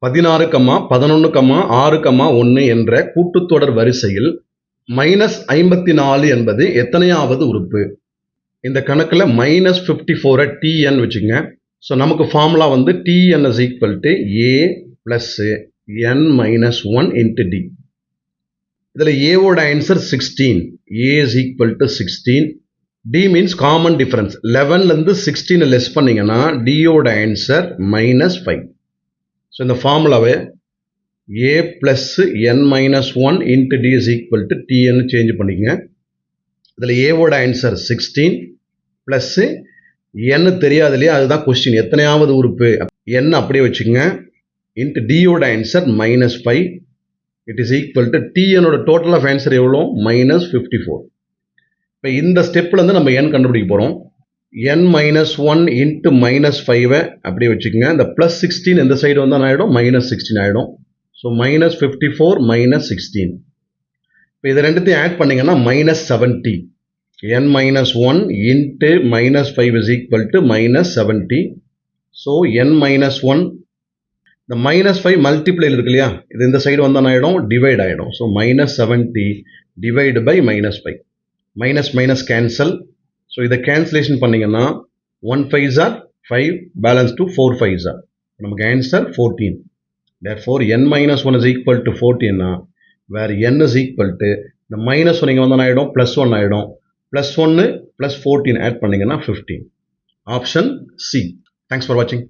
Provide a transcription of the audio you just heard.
16, 11, 6, 1 என்ற கூட்டுத்தொடர் வரிசையில் -54 என்பது எத்தனையாவது உறுப்பு? இந்த கணக்கில் -54 tn வச்சுங்க. ஸோ நமக்கு ஃபார்முலா வந்து tn is equal to a plus n minus 1 into d. இதில் a ஓட answer 16, a is equal to 16. d means common difference. 11லேருந்து 16 less பண்ணிங்கன்னா d ஓட ஆன்சர் -5. ஸோ இந்த ஃபார்முலாவை a plus n minus 1 into d is equal to tn change பண்ணிக்கங்க. இதில் a ஓட answer 16 plus n தெரியாது இல்லையா, அதுதான் கொஸ்டின், எத்தனையாவது உறுப்பு n அப்படியே வச்சுக்கோங்க, இன்ட்டு d ஓட answer -5. It is equal to tn ஓட டோட்டல் ஆஃப் ஆன்சர் எவ்வளோ? -54. இப்போ இந்த ஸ்டெப்லேருந்து நம்ம n கண்டுபிடிக்க போகிறோம். n minus 1 இன்ட்டு -5 அப்படியே வச்சுக்கோங்க. இந்த +16 இந்த சைடு வந்தால் ஆகிடும், -16 ஆகிடும். ஸோ -54 -16. இப்போ இது ரெண்டுத்தையும் ஆட் பண்ணிங்கன்னா -70. n minus 1 into -5 is equal to -70. So n minus 1, the -5 multiply இருக்கு இல்லையா, இது இந்த சைடு வந்தால் ஆகிடும், டிவைட் ஆகிடும். So -70 divide by -5. Minus cancel. So இதை கேன்சலேஷன் பண்ணிங்கன்னா 1 5s are 5, balance to 4 5s are. நமக்கு answer 14. Therefore n minus 1 is equal to 14, where n is equal to இந்த -1 இங்கே வந்தால் ஆகிடும், +1 ஆகிடும். +1 + 14 ஆட் பண்ணிங்கன்னா 15. Option C. தேங்க்ஸ் ஃபார் வாட்சிங்.